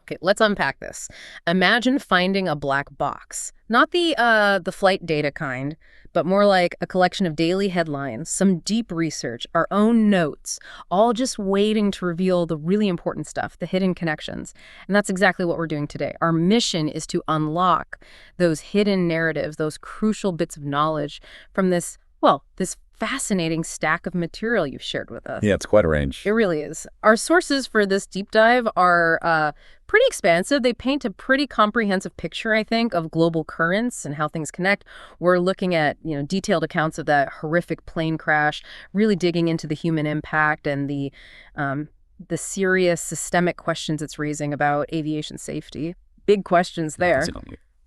Okay, let's unpack this. Imagine finding a black box. Not the flight data kind, but more like a collection of daily headlines, some deep research, our own notes, all just waiting to reveal the really important stuff, the hidden connections. And that's exactly what we're doing today. Our mission is to unlock those hidden narratives, those crucial bits of knowledge from this fascinating stack of material you've shared with us. Yeah, it's quite a range. It really is. Our sources for this deep dive are pretty expansive. They paint a pretty comprehensive picture, I think, of global currents and how things connect. We're looking at, detailed accounts of that horrific plane crash, really digging into the human impact and the serious systemic questions it's raising about aviation safety. Big questions there.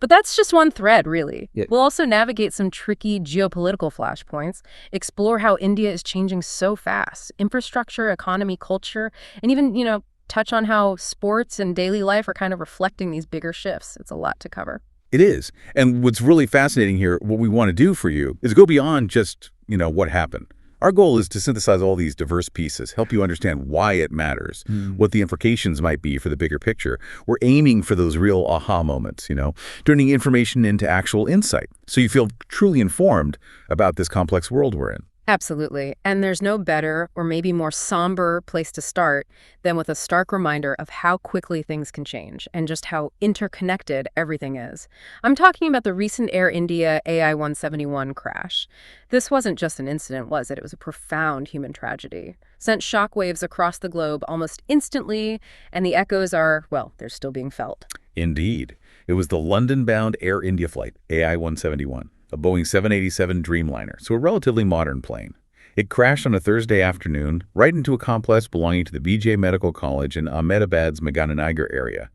But that's just one thread, really. Yeah. We'll also navigate some tricky geopolitical flashpoints, explore how India is changing so fast, infrastructure, economy, culture, and even, touch on how sports and daily life are kind of reflecting these bigger shifts. It's a lot to cover. It is. And what's really fascinating here, what we want to do for you, is go beyond just, what happened. Our goal is to synthesize all these diverse pieces, help you understand why it matters, what the implications might be for the bigger picture. We're aiming for those real aha moments, turning information into actual insight, so you feel truly informed about this complex world we're in. Absolutely. And there's no better or maybe more somber place to start than with a stark reminder of how quickly things can change and just how interconnected everything is. I'm talking about the recent Air India AI-171 crash. This wasn't just an incident, was it? It was a profound human tragedy. Sent shockwaves across the globe almost instantly, and the echoes are, they're still being felt. Indeed. It was the London-bound Air India flight, AI-171. A Boeing 787 Dreamliner, so a relatively modern plane. It crashed on a Thursday afternoon right into a complex belonging to the BJ Medical College in Ahmedabad's Meghananagar area.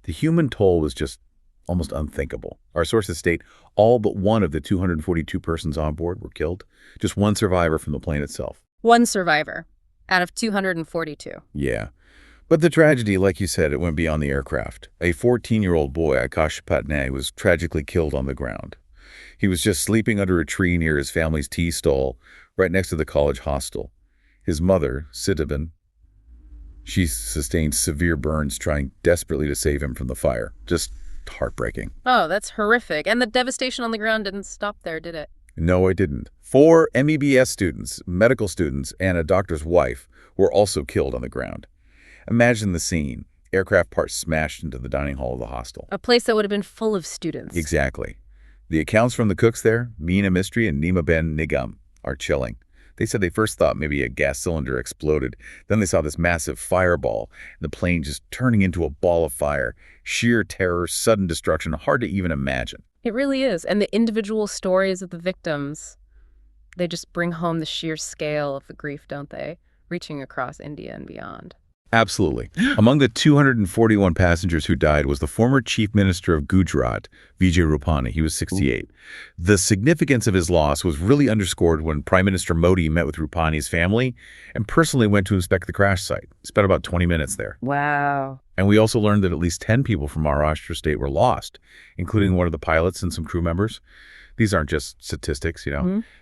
The human toll was just almost unthinkable. Our sources state all but one of the 242 persons on board were killed, just one survivor from the plane itself. One survivor out of 242. Yeah. But the tragedy, like you said, it went beyond the aircraft. A 14-year-old boy, Akash Patnay, was tragically killed on the ground. He was just sleeping under a tree near his family's tea stall, right next to the college hostel. His mother, Sitaban, she sustained severe burns trying desperately to save him from the fire. Just heartbreaking. Oh, that's horrific. And the devastation on the ground didn't stop there, did it? No, it didn't. 4 MEBS students, medical students, and a doctor's wife were also killed on the ground. Imagine the scene. Aircraft parts smashed into the dining hall of the hostel. A place that would have been full of students. Exactly. The accounts from the cooks there, Meena Mistry and Nima Ben Nigam, are chilling. They said they first thought maybe a gas cylinder exploded. Then they saw this massive fireball, and the plane just turning into a ball of fire. Sheer terror, sudden destruction, hard to even imagine. It really is. And the individual stories of the victims, they just bring home the sheer scale of the grief, don't they? Reaching across India and beyond. Absolutely. Among the 241 passengers who died was the former chief minister of Gujarat, Vijay Rupani. He was 68. Ooh. The significance of his loss was really underscored when Prime Minister Modi met with Rupani's family and personally went to inspect the crash site. Spent about 20 minutes there. Wow. And we also learned that at least 10 people from Maharashtra state were lost, including one of the pilots and some crew members. These aren't just statistics,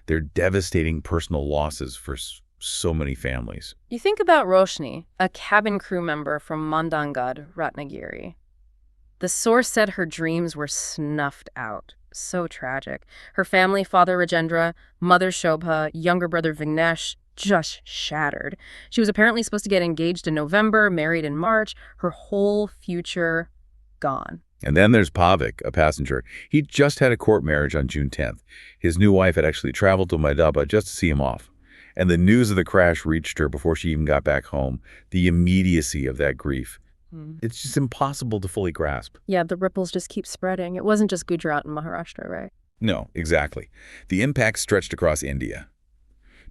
They're devastating personal losses for so many families. You think about Roshni, a cabin crew member from Mandangad, Ratnagiri. The source said her dreams were snuffed out. So tragic. Her family, father Rajendra, mother Shobha, younger brother Vignesh, just shattered. She was apparently supposed to get engaged in November, married in March. Her whole future gone. And then there's Pavik, a passenger. He just had a court marriage on June 10th. His new wife had actually traveled to Ahmedabad just to see him off. And the news of the crash reached her before she even got back home. The immediacy of that grief. It's just impossible to fully grasp. Yeah, the ripples just keep spreading. It wasn't just Gujarat and Maharashtra, right? No, exactly. The impact stretched across India.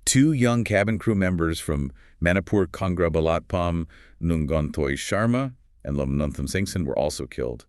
2 young cabin crew members from Manipur, Kangra Balatpam, Nungantoy Sharma, and Lamnantham Singh were also killed.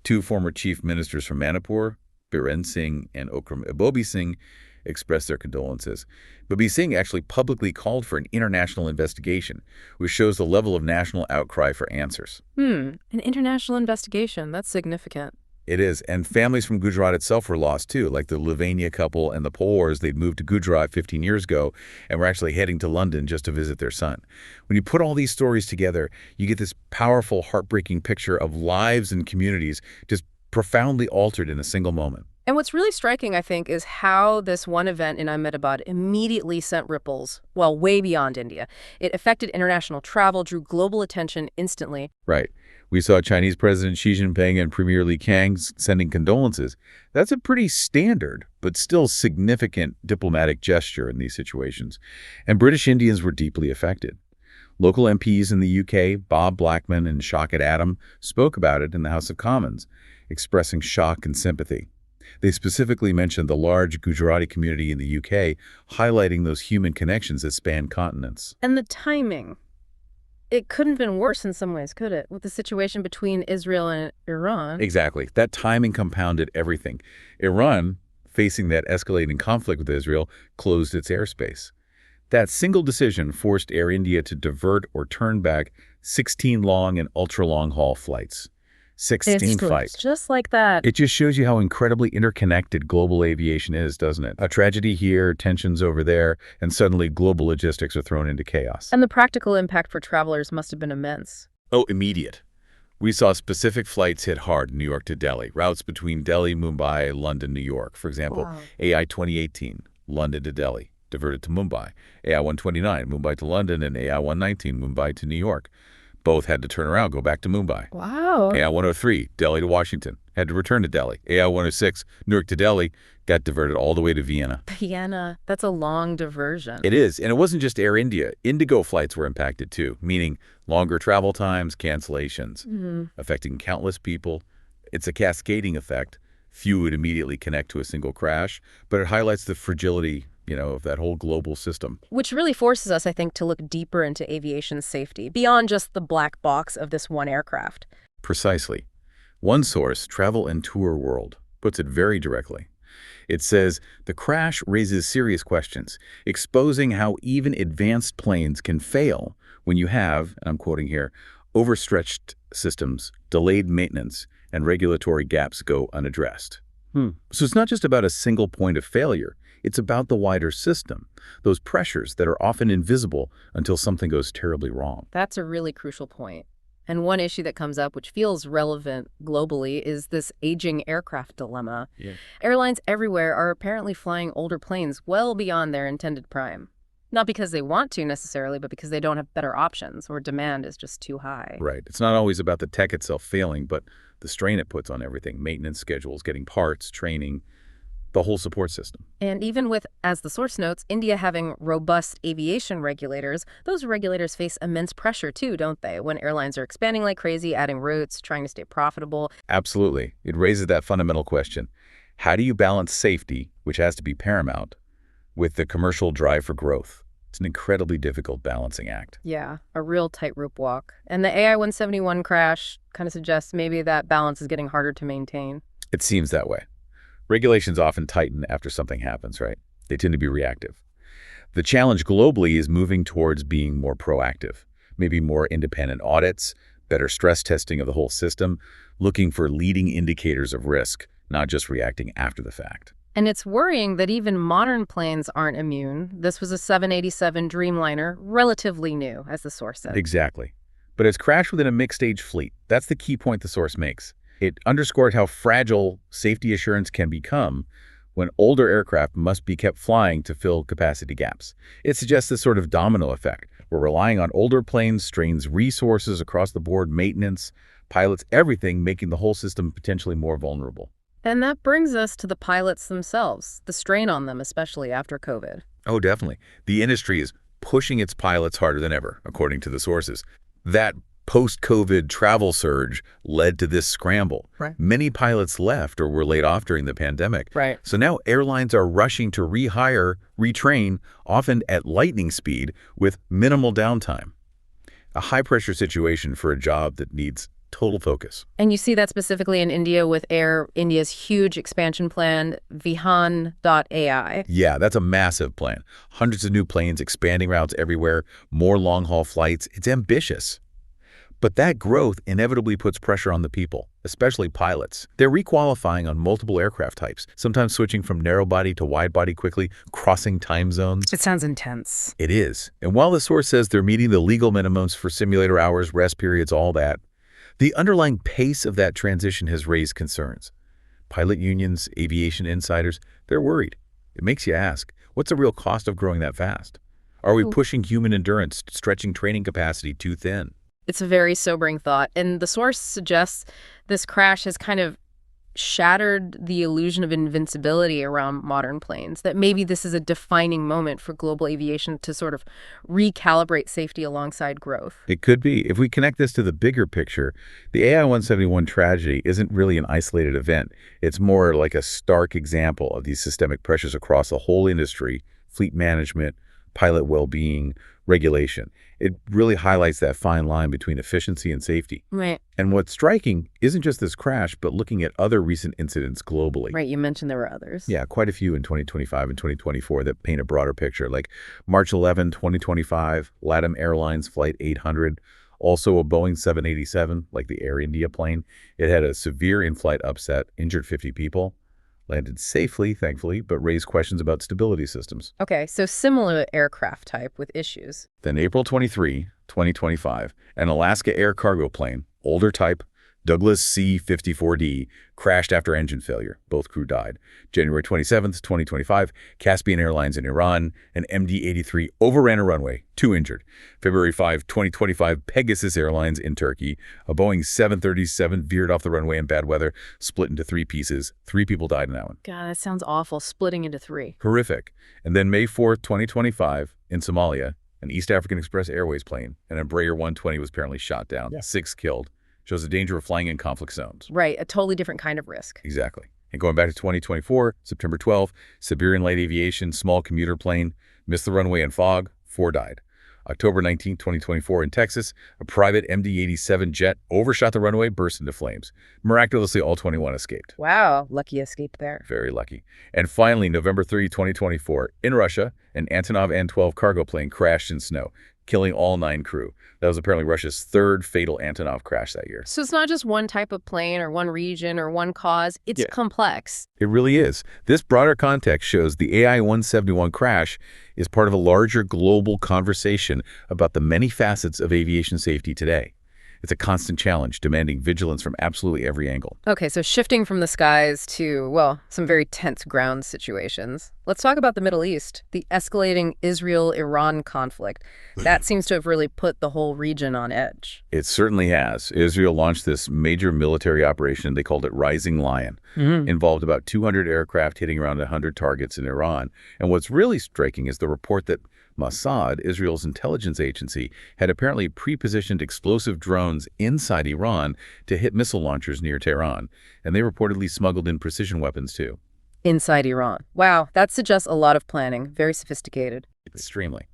2 former chief ministers from Manipur, Biren Singh and Okram Ibobi Singh, expressed their condolences. Babi Singh actually publicly called for an international investigation, which shows the level of national outcry for answers. An international investigation. That's significant. It is. And families from Gujarat itself were lost, too, like the Livania couple and the Poors. They'd moved to Gujarat 15 years ago and were actually heading to London just to visit their son. When you put all these stories together, you get this powerful, heartbreaking picture of lives and communities just profoundly altered in a single moment. And what's really striking, I think, is how this one event in Ahmedabad immediately sent ripples, well, way beyond India. It affected international travel, drew global attention instantly. Right. We saw Chinese President Xi Jinping and Premier Li Qiang sending condolences. That's a pretty standard, but still significant diplomatic gesture in these situations. And British Indians were deeply affected. Local MPs in the UK, Bob Blackman and Shaukat Adam, spoke about it in the House of Commons, expressing shock and sympathy. They specifically mentioned the large Gujarati community in the UK, highlighting those human connections that span continents. And the timing. It couldn't have been worse in some ways, could it? With the situation between Israel and Iran. Exactly. That timing compounded everything. Iran, facing that escalating conflict with Israel, closed its airspace. That single decision forced Air India to divert or turn back 16 long and ultra-long haul flights. 16 flights. Just like that. It just shows you how incredibly interconnected global aviation is, doesn't it? A tragedy here, tensions over there, and suddenly global logistics are thrown into chaos. And the practical impact for travelers must have been immense. Oh, immediate. We saw specific flights hit hard, New York to Delhi, routes between Delhi, Mumbai, London, New York. For example, Wow. AI 2018, London to Delhi, diverted to Mumbai. AI 129, Mumbai to London, and AI 119, Mumbai to New York. Both had to turn around, go back to Mumbai. Wow. AI 103, Delhi to Washington, had to return to Delhi. AI 106, Newark to Delhi, got diverted all the way to Vienna. Vienna, that's a long diversion. It is, and it wasn't just Air India. Indigo flights were impacted too, meaning longer travel times, cancellations, affecting countless people. It's a cascading effect. Few would immediately connect to a single crash, but it highlights the fragility, of that whole global system. Which really forces us, I think, to look deeper into aviation safety, beyond just the black box of this one aircraft. Precisely. One source, Travel and Tour World, puts it very directly. It says, the crash raises serious questions, exposing how even advanced planes can fail when you have, and I'm quoting here, overstretched systems, delayed maintenance, and regulatory gaps go unaddressed. So it's not just about a single point of failure. It's about the wider system, those pressures that are often invisible until something goes terribly wrong. That's a really crucial point. And one issue that comes up, which feels relevant globally, is this aging aircraft dilemma. Yeah. Airlines everywhere are apparently flying older planes well beyond their intended prime. Not because they want to necessarily, but because they don't have better options or demand is just too high. Right. It's not always about the tech itself failing, but the strain it puts on everything, maintenance schedules, getting parts, training, the whole support system. And even with, as the source notes, India having robust aviation regulators, those regulators face immense pressure too, don't they? When airlines are expanding like crazy, adding routes, trying to stay profitable. Absolutely. It raises that fundamental question. How do you balance safety, which has to be paramount, with the commercial drive for growth? It's an incredibly difficult balancing act. Yeah, a real tightrope walk. And the AI-171 crash kind of suggests maybe that balance is getting harder to maintain. It seems that way. Regulations often tighten after something happens, right? They tend to be reactive. The challenge globally is moving towards being more proactive, maybe more independent audits, better stress testing of the whole system, looking for leading indicators of risk, not just reacting after the fact. And it's worrying that even modern planes aren't immune. This was a 787 Dreamliner, relatively new, as the source said. Exactly. But it's crashed within a mixed-age fleet. That's the key point the source makes. It underscored how fragile safety assurance can become when older aircraft must be kept flying to fill capacity gaps. It suggests this sort of domino effect, where relying on older planes strains resources across the board, maintenance, pilots, everything, making the whole system potentially more vulnerable. And that brings us to the pilots themselves, the strain on them, especially after COVID. Oh, definitely. The industry is pushing its pilots harder than ever, according to the sources. That post-COVID travel surge led to this scramble. Right. Many pilots left or were laid off during the pandemic. Right. So now airlines are rushing to rehire, retrain, often at lightning speed with minimal downtime. A high-pressure situation for a job that needs total focus. And you see that specifically in India with Air India's huge expansion plan, Vihan.ai. Yeah, that's a massive plan. Hundreds of new planes, expanding routes everywhere, more long-haul flights. It's ambitious. But that growth inevitably puts pressure on the people, especially pilots. They're requalifying on multiple aircraft types, sometimes switching from narrow-body to wide-body quickly, crossing time zones. It sounds intense. It is. And while the source says they're meeting the legal minimums for simulator hours, rest periods, all that, the underlying pace of that transition has raised concerns. Pilot unions, aviation insiders, they're worried. It makes you ask, what's the real cost of growing that fast? Are we pushing human endurance, stretching training capacity too thin? It's a very sobering thought. And the source suggests this crash has kind of shattered the illusion of invincibility around modern planes, that maybe this is a defining moment for global aviation to sort of recalibrate safety alongside growth. It could be. If we connect this to the bigger picture, the AI-171 tragedy isn't really an isolated event. It's more like a stark example of these systemic pressures across the whole industry, fleet management, pilot well-being, regulation. It really highlights that fine line between efficiency and safety. Right. And what's striking isn't just this crash, but looking at other recent incidents globally. Right, you mentioned there were others. Yeah, quite a few in 2025 and 2024 that paint a broader picture, like March 11, 2025, LATAM Airlines Flight 800, also a Boeing 787, like the Air India plane. It had a severe in-flight upset, injured 50 people. Landed safely, thankfully, but raised questions about stability systems. Okay, so similar aircraft type with issues. Then April 23, 2025, an Alaska Air cargo plane, older type, Douglas C-54D, crashed after engine failure. Both crew died. January 27, 2025, Caspian Airlines in Iran, an MD-83 overran a runway, 2 injured. February 5, 2025, Pegasus Airlines in Turkey, a Boeing 737 veered off the runway in bad weather, split into 3 pieces. 3 people died in that one. God, that sounds awful, splitting into 3. Horrific. And then May 4, 2025, in Somalia, an East African Express Airways plane, an Embraer 120 was apparently shot down, 6 killed. Shows the danger of flying in conflict zones. Right, a totally different kind of risk. Exactly. And going back to 2024, September 12, Siberian Light Aviation, small commuter plane, missed the runway in fog, 4 died. October 19, 2024 in Texas, a private MD-87 jet overshot the runway, burst into flames. Miraculously, all 21 escaped. Wow, lucky escape there. Very lucky. And finally, November 3, 2024, in Russia, an Antonov An-12 cargo plane crashed in snow, killing all 9 crew. That was apparently Russia's 3rd fatal Antonov crash that year. So it's not just one type of plane or one region or one cause. It's complex. It really is. This broader context shows the AI-171 crash is part of a larger global conversation about the many facets of aviation safety today. It's a constant challenge, demanding vigilance from absolutely every angle. Okay, so shifting from the skies to, well, some very tense ground situations. Let's talk about the Middle East, the escalating Israel-Iran conflict. That seems to have really put the whole region on edge. It certainly has. Israel launched this major military operation, they called it Rising Lion, involved about 200 aircraft hitting around 100 targets in Iran. And what's really striking is the report that Mossad, Israel's intelligence agency, had apparently pre-positioned explosive drones inside Iran to hit missile launchers near Tehran, and they reportedly smuggled in precision weapons too. Inside Iran. Wow, that suggests a lot of planning, very sophisticated. Extremely.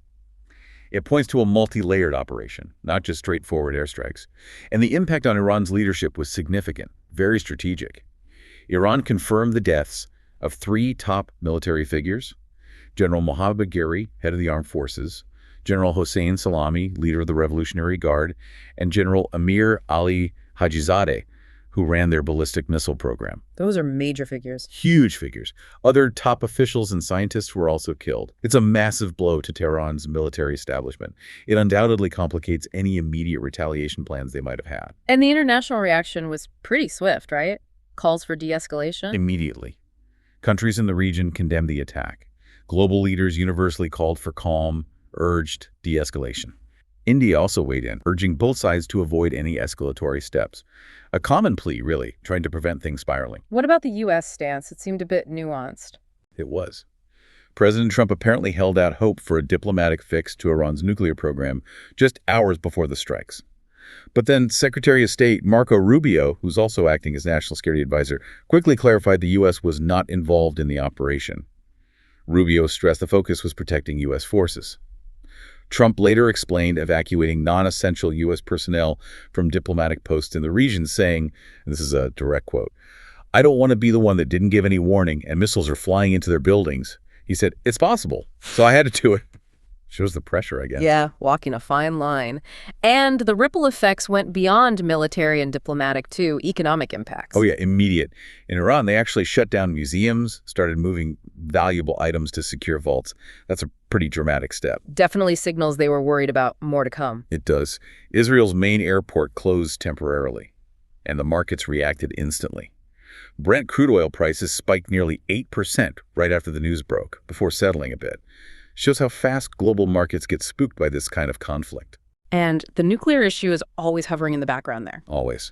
It points to a multi-layered operation, not just straightforward airstrikes. And the impact on Iran's leadership was significant, very strategic. Iran confirmed the deaths of 3 top military figures: General Mohammad Bagheri, head of the armed forces, General Hossein Salami, leader of the Revolutionary Guard, and General Amir Ali Hajizadeh, who ran their ballistic missile program. Those are major figures. Huge figures. Other top officials and scientists were also killed. It's a massive blow to Tehran's military establishment. It undoubtedly complicates any immediate retaliation plans they might have had. And the international reaction was pretty swift, right? Calls for de-escalation? Immediately. Countries in the region condemned the attack. Global leaders universally called for calm, urged de-escalation. India also weighed in, urging both sides to avoid any escalatory steps. A common plea, really, trying to prevent things spiraling. What about the U.S. stance? It seemed a bit nuanced. It was. President Trump apparently held out hope for a diplomatic fix to Iran's nuclear program just hours before the strikes. But then Secretary of State Marco Rubio, who's also acting as National Security Advisor, quickly clarified the U.S. was not involved in the operation. Rubio stressed the focus was protecting U.S. forces. Trump later explained evacuating non-essential U.S. personnel from diplomatic posts in the region, saying, and this is a direct quote, "I don't want to be the one that didn't give any warning and missiles are flying into their buildings." He said, "It's possible, so I had to do it." Shows the pressure, I guess. Yeah, walking a fine line. And the ripple effects went beyond military and diplomatic to economic Oh, impacts. yeah, immediate. In Iran, they actually shut down museums, started moving valuable items to secure vaults. That's a pretty dramatic step. Definitely signals they were worried about more to come. It does. Israel's main airport closed temporarily, and the markets reacted instantly. Brent crude oil prices spiked nearly 8% right after the news broke, before settling a bit. Shows how fast global markets get spooked by this kind of conflict. And the nuclear issue is always hovering in the background there. Always.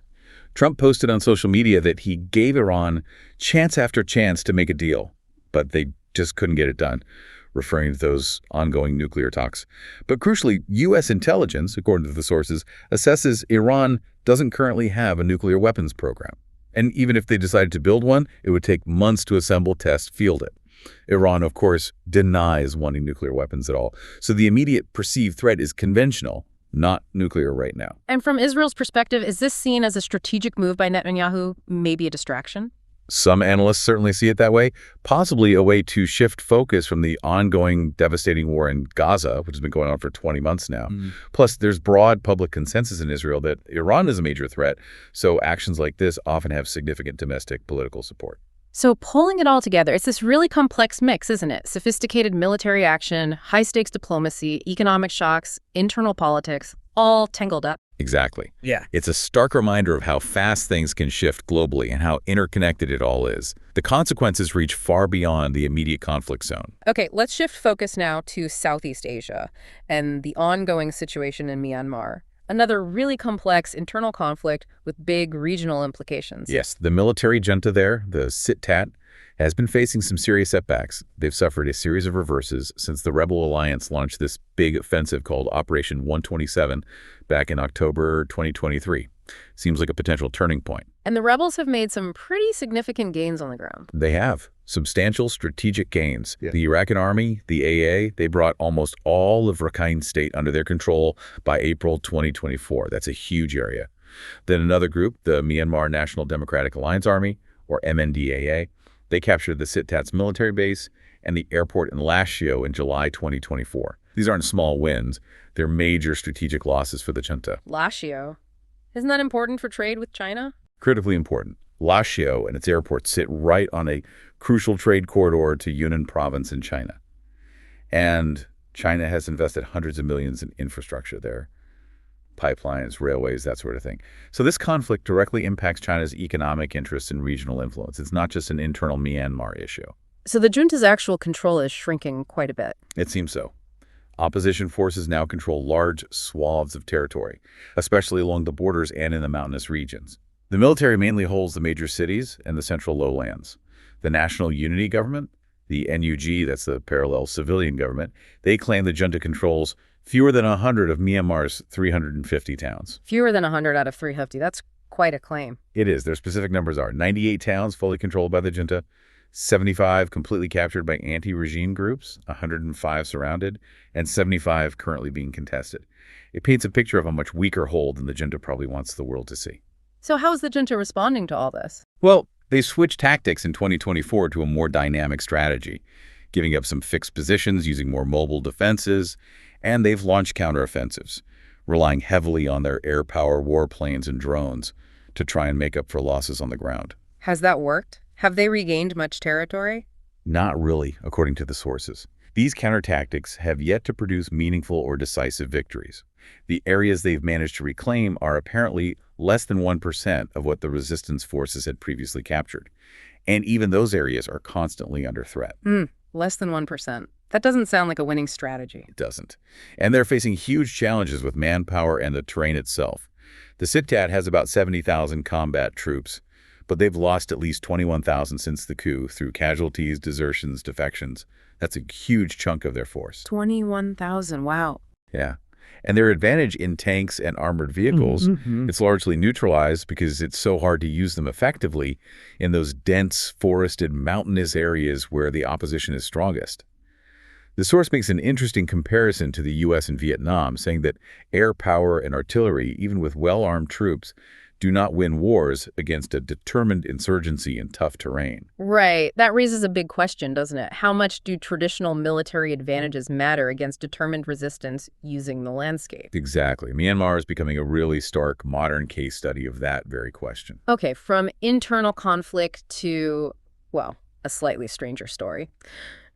Trump posted on social media that he gave Iran chance after chance to make a deal, but they just couldn't get it done, referring to those ongoing nuclear talks. But crucially, U.S. intelligence, according to the sources, assesses Iran doesn't currently have a nuclear weapons program. And even if they decided to build one, it would take months to assemble, test, field it. Iran, of course, denies wanting nuclear weapons at all. So the immediate perceived threat is conventional, not nuclear right now. And from Israel's perspective, is this seen as a strategic move by Netanyahu, maybe a distraction? Some analysts certainly see it that way, possibly a way to shift focus from the ongoing devastating war in Gaza, which has been going on for 20 months now. Plus, there's broad public consensus in Israel that Iran is a major threat, so actions like this often have significant domestic political support. So pulling it all together, it's this really complex mix, isn't it? Sophisticated military action, high-stakes diplomacy, economic shocks, internal politics, all tangled up. Exactly. Yeah. It's a stark reminder of how fast things can shift globally and how interconnected it all is. The consequences reach far beyond the immediate conflict zone. Okay, let's shift focus now to Southeast Asia and the ongoing situation in Myanmar. Another really complex internal conflict with big regional implications. Yes, the military junta there, the Sit-Tat, has been facing some serious setbacks. They've suffered a series of reverses since the rebel alliance launched this big offensive called Operation 127 back in October 2023. Seems like a potential turning point. And the rebels have made some pretty significant gains on the ground. They have substantial strategic gains. Yeah. The Iraqi army, the AA, they brought almost all of Rakhine State under their control by April 2024. That's a huge area. Then another group, the Myanmar National Democratic Alliance Army, or MNDAA, they captured the Sit-Tat's military base and the airport in Lashio in July 2024. These aren't small wins. They're major strategic losses for the junta. Lashio. Isn't that important for trade with China? Critically important. Lashio and its airport sit right on a crucial trade corridor to Yunnan province in China. And China has invested hundreds of millions in infrastructure there. Pipelines, railways, that sort of thing. So this conflict directly impacts China's economic interests and regional influence. It's not just an internal Myanmar issue. So the junta's actual control is shrinking quite a bit. It seems so. Opposition forces now control large swaths of territory, especially along the borders and in the mountainous regions. The military mainly holds the major cities and the central lowlands. The National Unity Government, the NUG, that's the parallel civilian government, they claim the junta controls fewer than 100 of Myanmar's 350 towns. Fewer than 100 out of 350. That's quite a claim. It is. Their specific numbers are 98 towns fully controlled by the junta, 75 completely captured by anti-regime groups, 105 surrounded, and 75 currently being contested. It paints a picture of a much weaker hold than the junta probably wants the world to see. So how is the junta responding to all this? Well, they switched tactics in 2024 to a more dynamic strategy, giving up some fixed positions, using more mobile defenses, and they've launched counteroffensives, relying heavily on their air power warplanes and drones to try and make up for losses on the ground. Has that worked? Have they regained much territory? Not really, according to the sources. These counter-tactics have yet to produce meaningful or decisive victories. The areas they've managed to reclaim are apparently less than 1% of what the resistance forces had previously captured. And even those areas are constantly under threat. Less than 1%. That doesn't sound like a winning strategy. It doesn't. And they're facing huge challenges with manpower and the terrain itself. The Sit-Tat has about 70,000 combat troops, but they've lost at least 21,000 since the coup through casualties, desertions, defections. That's a huge chunk of their force. 21,000, wow. Yeah. And their advantage in tanks and armored vehicles, it's largely neutralized because it's so hard to use them effectively in those dense, forested, mountainous areas where the opposition is strongest. The source makes an interesting comparison to the U.S. and Vietnam, saying that air power and artillery, even with well-armed troops, do not win wars against a determined insurgency in tough terrain. Right. That raises a big question, doesn't it? How much do traditional military advantages matter against determined resistance using the landscape? Exactly. Myanmar is becoming a really stark modern case study of that very question. Okay, from internal conflict to, well, a slightly stranger story.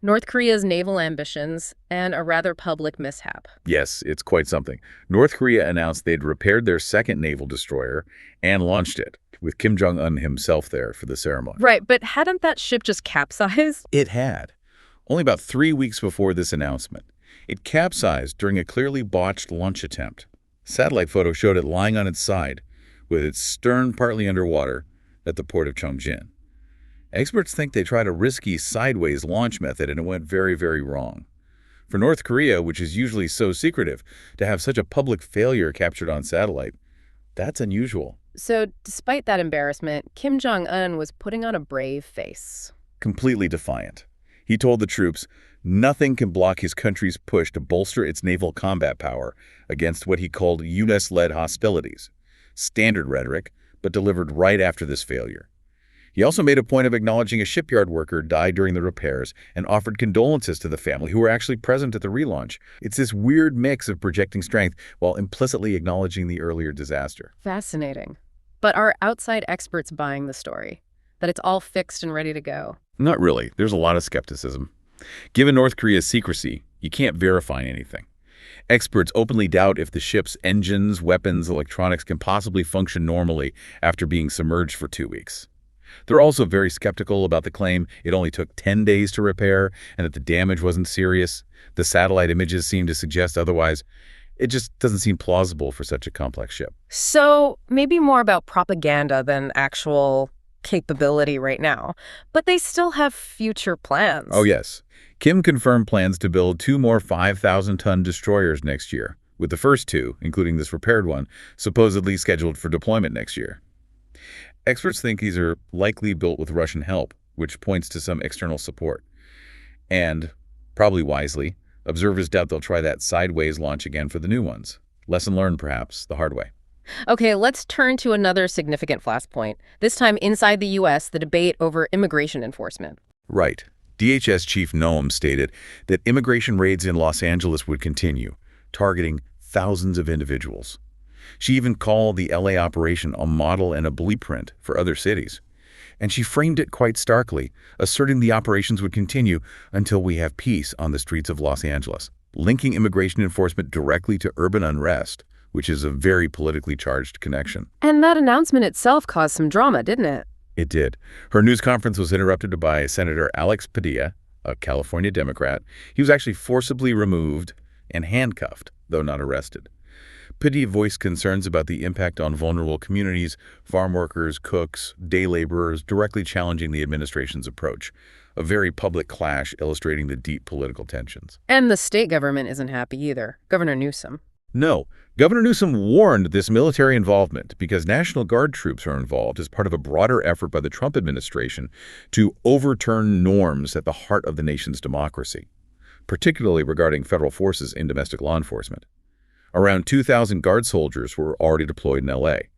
North Korea's naval ambitions and a rather public mishap. Yes, it's quite something. North Korea announced they'd repaired their second naval destroyer and launched it, with Kim Jong-un himself there for the ceremony. Right, but hadn't that ship just capsized? It had. Only about 3 weeks before this announcement. It capsized during a clearly botched launch attempt. Satellite photos showed it lying on its side, with its stern partly underwater, at the port of Chongjin. Experts think they tried a risky sideways launch method and it went very, very wrong. For North Korea, which is usually so secretive, to have such a public failure captured on satellite, that's unusual. So, despite that embarrassment, Kim Jong-un was putting on a brave face. Completely defiant. He told the troops nothing can block his country's push to bolster its naval combat power against what he called U.S.-led hostilities. Standard rhetoric, but delivered right after this failure. He also made a point of acknowledging a shipyard worker died during the repairs and offered condolences to the family who were actually present at the relaunch. It's this weird mix of projecting strength while implicitly acknowledging the earlier disaster. Fascinating. But are outside experts buying the story? That it's all fixed and ready to go? Not really. There's a lot of skepticism. Given North Korea's secrecy, you can't verify anything. Experts openly doubt if the ship's engines, weapons, electronics can possibly function normally after being submerged for 2 weeks. They're also very skeptical about the claim it only took 10 days to repair and that the damage wasn't serious. The satellite images seem to suggest otherwise. It just doesn't seem plausible for such a complex ship. So, maybe more about propaganda than actual capability right now. But they still have future plans. Oh, yes. Kim confirmed plans to build 2 more 5,000-ton destroyers next year, with the first 2, including this repaired one, supposedly scheduled for deployment next year. Experts think these are likely built with Russian help, which points to some external support. And, probably wisely, observers doubt they'll try that sideways launch again for the new ones. Lesson learned, perhaps, the hard way. Okay, let's turn to another significant flashpoint. This time inside the U.S., the debate over immigration enforcement. Right. DHS Chief Noem stated that immigration raids in Los Angeles would continue, targeting thousands of individuals. She even called the LA operation a model and a blueprint for other cities. And she framed it quite starkly, asserting the operations would continue until we have peace on the streets of Los Angeles, linking immigration enforcement directly to urban unrest, which is a very politically charged connection. And that announcement itself caused some drama, didn't it? It did. Her news conference was interrupted by Senator Alex Padilla, a California Democrat. He was actually forcibly removed and handcuffed, though not arrested. Padilla voiced concerns about the impact on vulnerable communities, farm workers, cooks, day laborers, directly challenging the administration's approach. A very public clash illustrating the deep political tensions. And the state government isn't happy either. Governor Newsom. No. Governor Newsom warned this military involvement because National Guard troops are involved as part of a broader effort by the Trump administration to overturn norms at the heart of the nation's democracy, particularly regarding federal forces in domestic law enforcement. Around 2,000 Guard soldiers were already deployed in L.A.,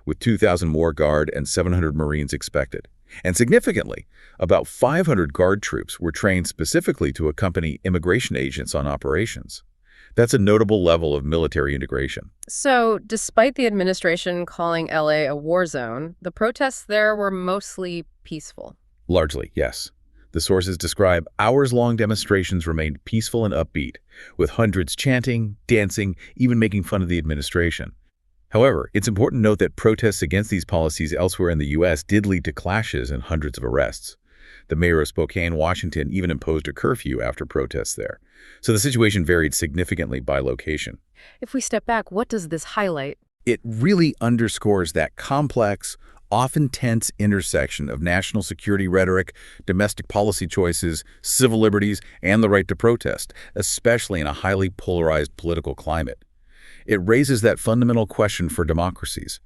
with 2,000 more Guard and 700 Marines expected. And significantly, about 500 Guard troops were trained specifically to accompany immigration agents on operations. That's a notable level of military integration. So, despite the administration calling L.A. a war zone, the protests there were mostly peaceful. Largely, yes. The sources describe hours-long demonstrations remained peaceful and upbeat, with hundreds chanting, dancing, even making fun of the administration. However, it's important to note that protests against these policies elsewhere in the U.S. did lead to clashes and hundreds of arrests. The mayor of Spokane, Washington, even imposed a curfew after protests there. So the situation varied significantly by location. If we step back, what does this highlight? It really underscores that complex, often tense intersection of national security rhetoric, domestic policy choices, civil liberties, and the right to protest, especially in a highly polarized political climate. It raises that fundamental question for democracies.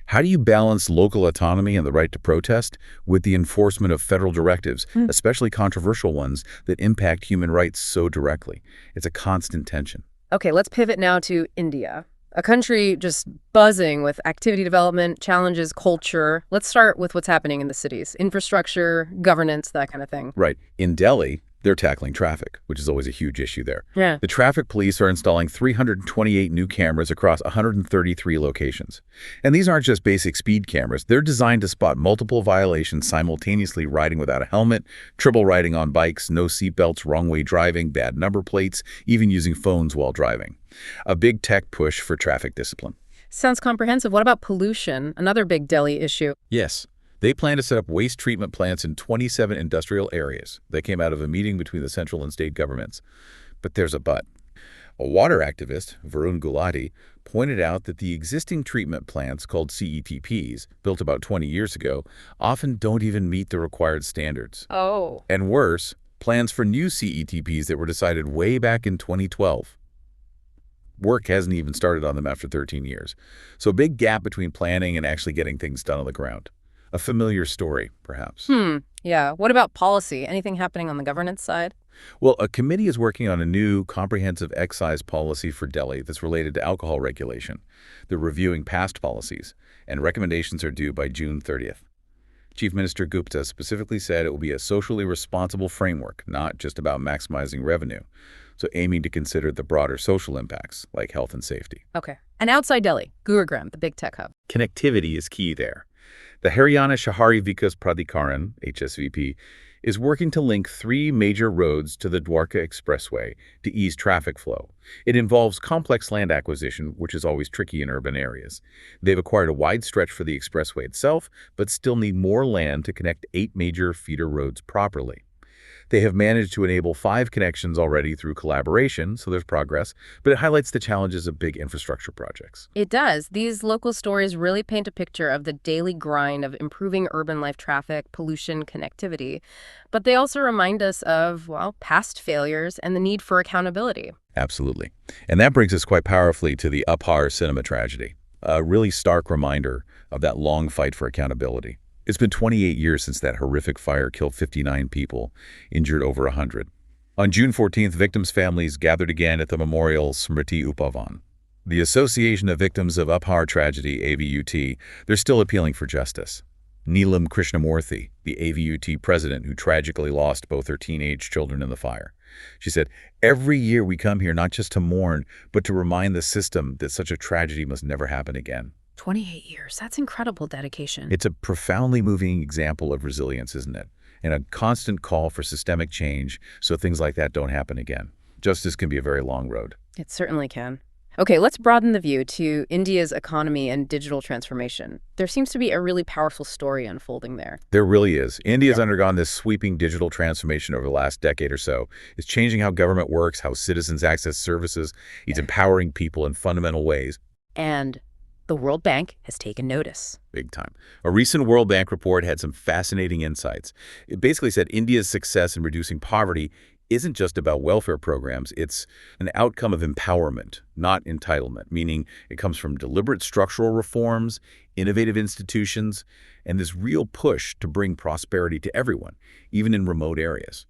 How do you balance local autonomy and the right to protest with the enforcement of federal directives, especially controversial ones that impact human rights so directly? It's a constant tension. Okay, let's pivot now to India. A country just buzzing with activity development, challenges, culture. Let's start with what's happening in the cities. Infrastructure, governance, that kind of thing. Right. In Delhi, they're tackling traffic, which is always a huge issue there. Yeah. The traffic police are installing 328 new cameras across 133 locations. And these aren't just basic speed cameras. They're designed to spot multiple violations simultaneously: riding without a helmet, triple riding on bikes, no seatbelts, wrong-way driving, bad number plates, even using phones while driving. A big tech push for traffic discipline. Sounds comprehensive. What about pollution? Another big Delhi issue. Yes. They plan to set up waste treatment plants in 27 industrial areas. That came out of a meeting between the central and state governments. But there's a but. A water activist, Varun Gulati, pointed out that the existing treatment plants, called CETPs, built about 20 years ago, often don't even meet the required standards. Oh. And worse, plans for new CETPs that were decided way back in 2012. Work hasn't even started on them after 13 years. So a big gap between planning and actually getting things done on the ground. A familiar story, perhaps. Yeah. What about policy? Anything happening on the governance side? Well, a committee is working on a new comprehensive excise policy for Delhi that's related to alcohol regulation. They're reviewing past policies, and recommendations are due by June 30th. Chief Minister Gupta specifically said it will be a socially responsible framework, not just about maximizing revenue, so aiming to consider the broader social impacts, like health and safety. Okay. And outside Delhi, Gurugram, the big tech hub. Connectivity is key there. The Haryana Shahari Vikas Pradhikaran, HSVP, is working to link 3 major roads to the Dwarka Expressway to ease traffic flow. It involves complex land acquisition, which is always tricky in urban areas. They've acquired a wide stretch for the expressway itself, but still need more land to connect 8 major feeder roads properly. They have managed to enable 5 connections already through collaboration, so there's progress, but it highlights the challenges of big infrastructure projects. It does. These local stories really paint a picture of the daily grind of improving urban life traffic, pollution, connectivity. But they also remind us of, well, past failures and the need for accountability. Absolutely. And that brings us quite powerfully to the Upar cinema tragedy, a really stark reminder of that long fight for accountability. It's been 28 years since that horrific fire killed 59 people, injured over 100. On June 14th, victims' families gathered again at the memorial Smriti Upavan. The Association of Victims of Upar Tragedy, AVUT, they're still appealing for justice. Neelam Krishnamurthy, the AVUT president who tragically lost both her teenage children in the fire. She said, "Every year we come here not just to mourn, but to remind the system that such a tragedy must never happen again." 28 years. That's incredible dedication. It's a profoundly moving example of resilience, isn't it? And a constant call for systemic change so things like that don't happen again. Justice can be a very long road. It certainly can. Okay, let's broaden the view to India's economy and digital transformation. There seems to be a really powerful story unfolding there. There really is. India's undergone this sweeping digital transformation over the last decade or so. It's changing how government works, how citizens access services. It's empowering people in fundamental ways. And the World Bank has taken notice. Big time. A recent World Bank report had some fascinating insights. It basically said India's success in reducing poverty isn't just about welfare programs. It's an outcome of empowerment, not entitlement, meaning it comes from deliberate structural reforms, innovative institutions, and this real push to bring prosperity to everyone, even in remote areas.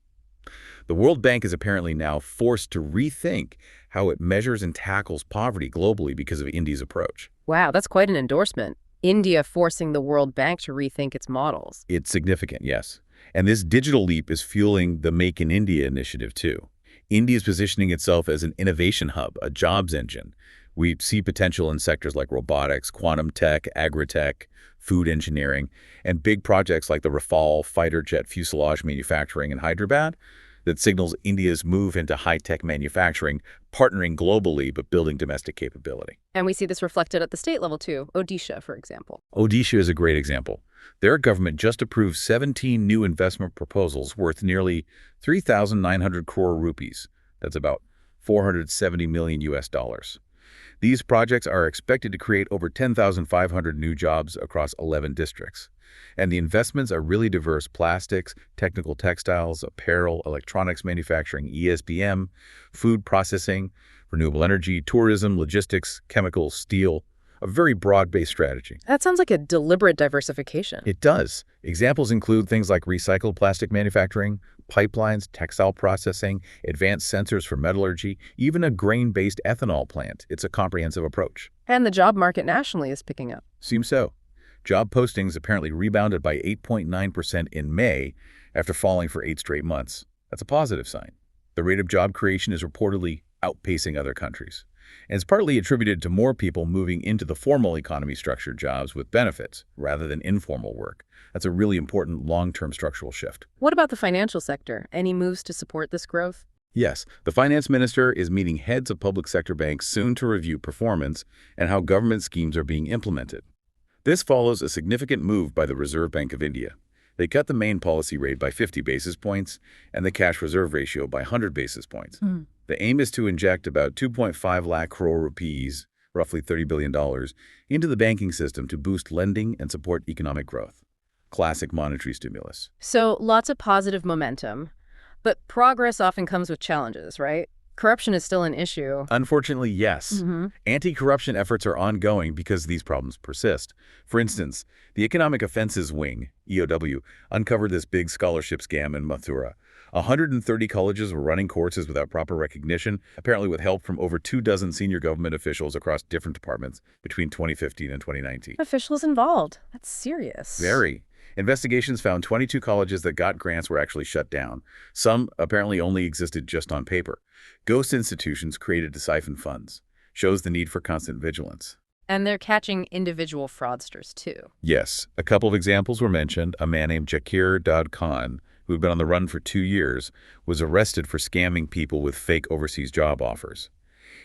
The World Bank is apparently now forced to rethink how it measures and tackles poverty globally because of India's approach. Wow, that's quite an endorsement. India forcing the World Bank to rethink its models. It's significant, yes. And this digital leap is fueling the Make in India initiative, too. India is positioning itself as an innovation hub, a jobs engine. We see potential in sectors like robotics, quantum tech, agri-tech, food engineering, and big projects like the Rafale fighter jet fuselage manufacturing in Hyderabad that signals India's move into high-tech manufacturing, partnering globally but building domestic capability. And we see this reflected at the state level, too. Odisha, for example. Odisha is a great example. Their government just approved 17 new investment proposals worth nearly 3,900 crore rupees. That's about 470 million US dollars. These projects are expected to create over 10,500 new jobs across 11 districts. And the investments are really diverse: plastics, technical textiles, apparel, electronics manufacturing, ESBM, food processing, renewable energy, tourism, logistics, chemicals, steel, a very broad-based strategy. That sounds like a deliberate diversification. It does. Examples include things like recycled plastic manufacturing, pipelines, textile processing, advanced sensors for metallurgy, even a grain-based ethanol plant. It's a comprehensive approach. And the job market nationally is picking up. Seems so. Job postings apparently rebounded by 8.9% in May after falling for 8 straight months. That's a positive sign. The rate of job creation is reportedly outpacing other countries, and it's partly attributed to more people moving into the formal economy structured jobs with benefits rather than informal work. That's a really important long-term structural shift. What about the financial sector? Any moves to support this growth? Yes, the finance minister is meeting heads of public sector banks soon to review performance and how government schemes are being implemented. This follows a significant move by the Reserve Bank of India. They cut the main policy rate by 50 basis points and the cash reserve ratio by 100 basis points. The aim is to inject about 2.5 lakh crore rupees, roughly $30 billion, into the banking system to boost lending and support economic growth. Classic monetary stimulus. So lots of positive momentum, but progress often comes with challenges, right? Corruption is still an issue. Unfortunately, yes. Anti-corruption efforts are ongoing because these problems persist. For instance, the Economic Offenses Wing, EOW, uncovered this big scholarship scam in Mathura. 130 colleges were running courses without proper recognition, apparently with help from over 24 senior government officials across different departments between 2015 and 2019. Officials involved. That's serious. Very. Investigations found 22 colleges that got grants were actually shut down. Some apparently only existed just on paper. Ghost institutions created to siphon funds. Shows the need for constant vigilance. And they're catching individual fraudsters, too. Yes. A couple of examples were mentioned. A man named Jakir Dad Khan, who had been on the run for 2 years, was arrested for scamming people with fake overseas job offers.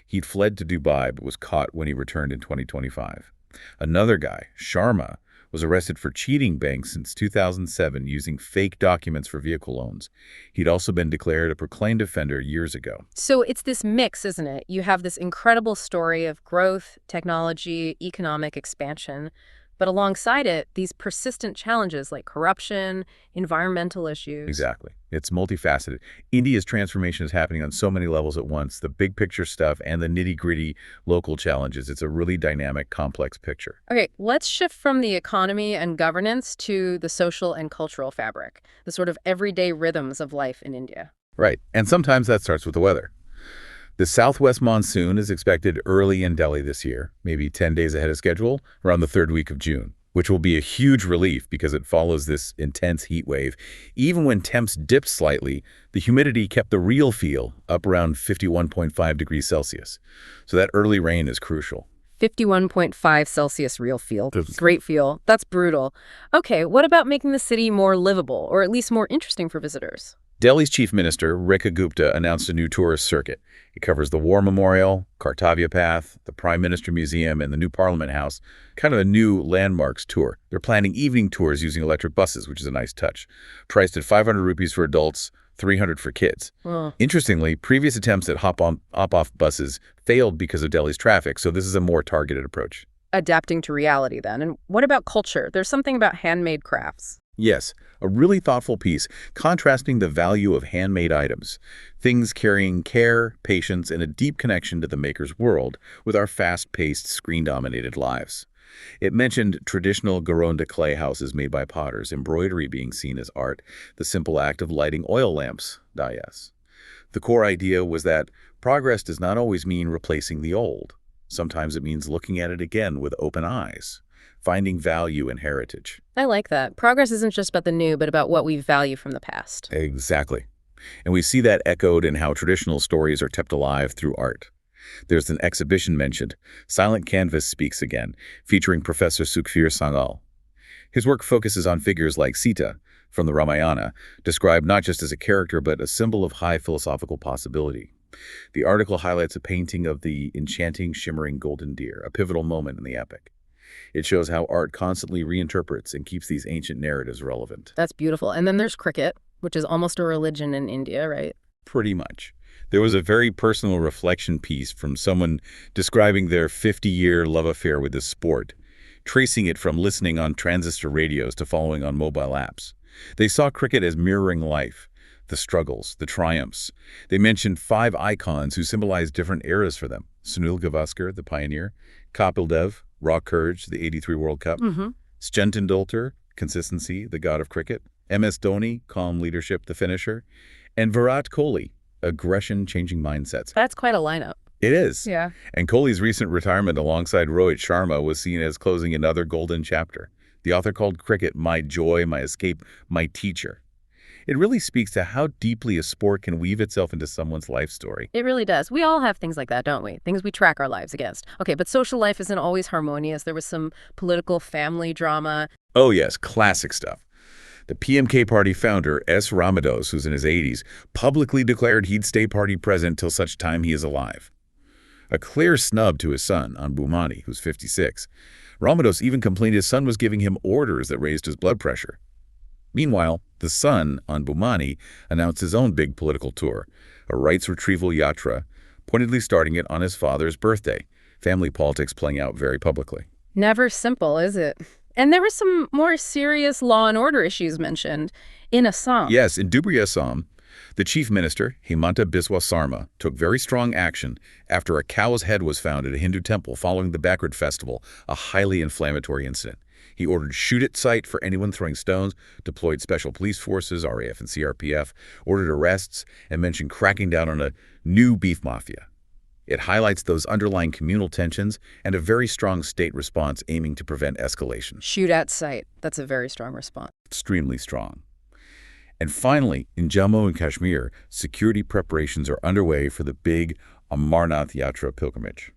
He'd fled to Dubai but was caught when he returned in 2025. Another guy, Sharma, was arrested for cheating banks since 2007 using fake documents for vehicle loans. He'd also been declared a proclaimed offender years ago. So it's this mix, isn't it? You have this incredible story of growth, technology, economic expansion, but alongside it, these persistent challenges like corruption, environmental issues. Exactly. It's multifaceted. India's transformation is happening on so many levels at once, the big picture stuff and the nitty-gritty local challenges. It's a really dynamic, complex picture. Okay, let's shift from the economy and governance to the social and cultural fabric, the sort of everyday rhythms of life in India. Right. And sometimes that starts with the weather. The southwest monsoon is expected early in Delhi this year, maybe 10 days ahead of schedule, around the 3rd week of June, which will be a huge relief because it follows this intense heat wave. Even when temps dipped slightly, the humidity kept the real feel up around 51.5 degrees Celsius. So that early rain is crucial. 51.5 Celsius real feel. Great feel. That's brutal. Okay, what about making the city more livable, or at least more interesting for visitors? Delhi's chief minister, Rekha Gupta, announced a new tourist circuit. It covers the War Memorial, Kartavya Path, the Prime Minister Museum, and the new Parliament House, kind of a new landmarks tour. They're planning evening tours using electric buses, which is a nice touch. Priced at 500 rupees for adults, 300 for kids. Interestingly, previous attempts at hop-off buses failed because of Delhi's traffic, so this is a more targeted approach. Adapting to reality, then. And what about culture? There's something about handmade crafts. Yes, a really thoughtful piece, contrasting the value of handmade items, things carrying care, patience, and a deep connection to the maker's world with our fast-paced, screen-dominated lives. It mentioned traditional Garonda clay houses made by potters, embroidery being seen as art, the simple act of lighting oil lamps, dayas. The core idea was that progress does not always mean replacing the old. Sometimes it means looking at it again with open eyes, finding value in heritage. I like that. Progress isn't just about the new, but about what we value from the past. Exactly. And we see that echoed in how traditional stories are kept alive through art. There's an exhibition mentioned, Silent Canvas Speaks Again, featuring Professor Sukhveer Sangal. His work focuses on figures like Sita, from the Ramayana, described not just as a character but a symbol of high philosophical possibility. The article highlights a painting of the enchanting, shimmering golden deer, a pivotal moment in the epic. It shows how art constantly reinterprets and keeps these ancient narratives relevant. That's beautiful. And then there's cricket, which is almost a religion in India, right? Pretty much. There was a very personal reflection piece from someone describing their 50-year love affair with this sport, tracing it from listening on transistor radios to following on mobile apps. They saw cricket as mirroring life, the struggles, the triumphs. They mentioned 5 icons who symbolized different eras for them. Sunil Gavaskar, the pioneer, Kapil Dev, raw courage, the '83 World Cup. Mm-hmm. Sten Tendulkar, consistency, the god of cricket. MS Dhoni, calm leadership, the finisher. And Virat Kohli, aggression, changing mindsets. That's quite a lineup. It is. Yeah. And Kohli's recent retirement alongside Rohit Sharma was seen as closing another golden chapter. The author called cricket my joy, my escape, my teacher. It really speaks to how deeply a sport can weave itself into someone's life story. It really does. We all have things like that, don't we? Things we track our lives against. Okay, but social life isn't always harmonious. There was some political family drama. Oh yes, classic stuff. The PMK party founder, S. Ramados, who's in his 80s, publicly declared he'd stay party president till such time he is alive. A clear snub to his son, Anbumani, who's 56. Ramados even complained his son was giving him orders that raised his blood pressure. Meanwhile, the son, Anbumani, announced his own big political tour, a rights retrieval yatra, pointedly starting it on his father's birthday, family politics playing out very publicly. Never simple, is it? And there were some more serious law and order issues mentioned in Assam. Yes, in Dhubri, Assam, the chief minister, Himanta Biswa Sarma, took very strong action after a cow's head was found at a Hindu temple following the Bakrid festival, a highly inflammatory incident. He ordered shoot-at sight for anyone throwing stones, deployed special police forces, RAF and CRPF, ordered arrests, and mentioned cracking down on a new beef mafia. It highlights those underlying communal tensions and a very strong state response aiming to prevent escalation. Shoot at sight. That's a very strong response. Extremely strong. And finally, in Jammu and Kashmir, security preparations are underway for the big Amarnath Yatra pilgrimage.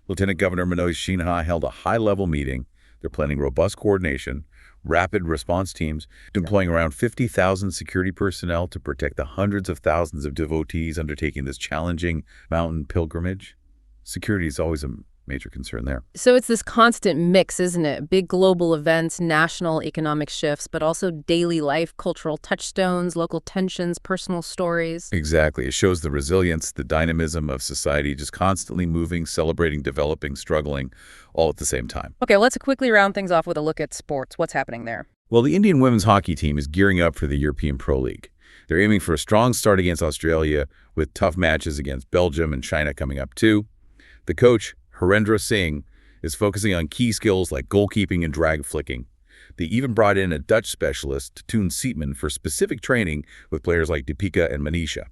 Lieutenant Governor Manoj Sinha held a high-level meeting. They're planning robust coordination, rapid response teams, deploying around 50,000 security personnel to protect the hundreds of thousands of devotees undertaking this challenging mountain pilgrimage. Security is always a major concern there. So it's this constant mix, isn't it? Big global events, national economic shifts, but also daily life, cultural touchstones, local tensions, personal stories. Exactly. It shows the resilience, the dynamism of society, just constantly moving, celebrating, developing, struggling, all at the same time. Okay, let's quickly round things off with a look at sports. What's happening there? Well, the Indian women's hockey team is gearing up for the European Pro League. They're aiming for a strong start against Australia, with tough matches against Belgium and China coming up too. The coach, Harendra Singh, is focusing on key skills like goalkeeping and drag flicking. They even brought in a Dutch specialist, Toon Seatman, for specific training with players like Deepika and Manisha.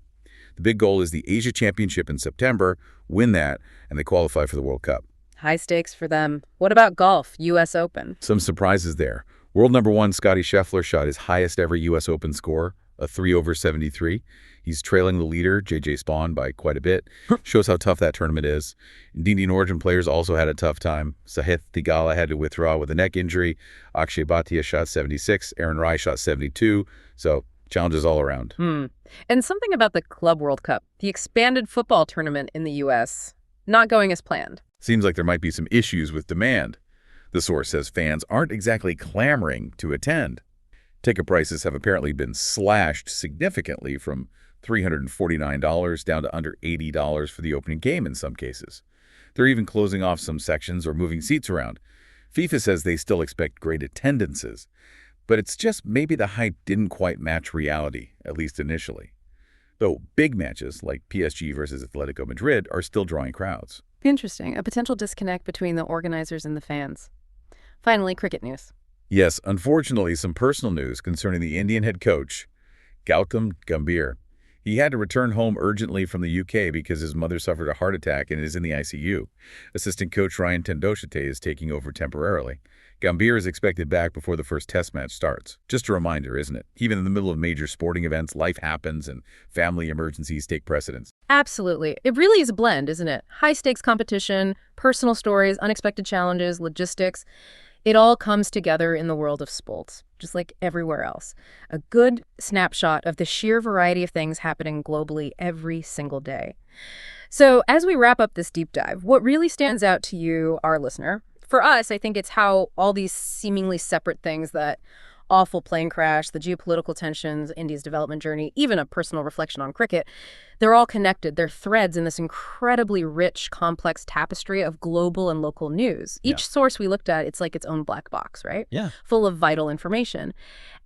The big goal is the Asia Championship in September, win that, and they qualify for the World Cup. High stakes for them. What about golf, U.S. Open? Some surprises there. World number one Scottie Scheffler shot his highest ever U.S. Open score, a 3 over 73. He's trailing the leader, J.J. Spawn, by quite a bit. Shows how tough that tournament is. Indian origin players also had a tough time. Sahith Theegala had to withdraw with a neck injury. Akshay Bhatia shot 76. Aaron Rai shot 72. So challenges all around. And something about the Club World Cup, the expanded football tournament in the U.S., not going as planned. Seems like there might be some issues with demand. The source says fans aren't exactly clamoring to attend. Ticket prices have apparently been slashed significantly from $349 down to under $80 for the opening game in some cases. They're even closing off some sections or moving seats around. FIFA says they still expect great attendances, but it's just maybe the hype didn't quite match reality, at least initially. Though big matches like PSG versus Atletico Madrid are still drawing crowds. Interesting. A potential disconnect between the organizers and the fans. Finally, cricket news. Yes, unfortunately, some personal news concerning the Indian head coach, Gautam Gambhir. He had to return home urgently from the UK because his mother suffered a heart attack and is in the ICU. Assistant coach Ryan Tendoshite is taking over temporarily. Gambhir is expected back before the first test match starts. Just a reminder, isn't it? Even in the middle of major sporting events, life happens and family emergencies take precedence. Absolutely. It really is a blend, isn't it? High-stakes competition, personal stories, unexpected challenges, logistics. It all comes together in the world of sports, just like everywhere else. A good snapshot of the sheer variety of things happening globally every single day. So as we wrap up this deep dive, what really stands out to you, our listener? For us, I think it's how all these seemingly separate things, that awful plane crash, the geopolitical tensions, India's development journey, even a personal reflection on cricket, they're all connected. They're threads in this incredibly rich, complex tapestry of global and local news. Each source we looked at, it's like its own black box, right? Yeah. Full of vital information.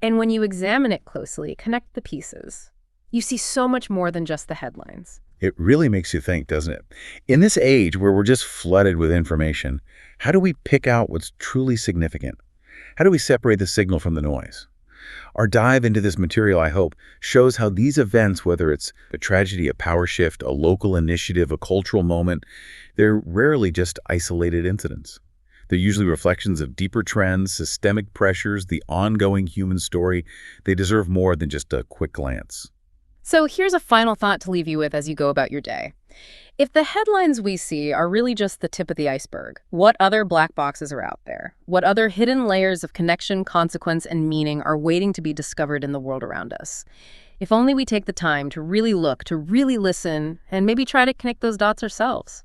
And when you examine it closely, connect the pieces, you see so much more than just the headlines. It really makes you think, doesn't it? In this age where we're just flooded with information, how do we pick out what's truly significant? How do we separate the signal from the noise? Our dive into this material, I hope, shows how these events, whether it's a tragedy, a power shift, a local initiative, a cultural moment, they're rarely just isolated incidents. They're usually reflections of deeper trends, systemic pressures, the ongoing human story. They deserve more than just a quick glance. So here's a final thought to leave you with as you go about your day. If the headlines we see are really just the tip of the iceberg, what other black boxes are out there? What other hidden layers of connection, consequence, and meaning are waiting to be discovered in the world around us? If only we take the time to really look, to really listen, and maybe try to connect those dots ourselves.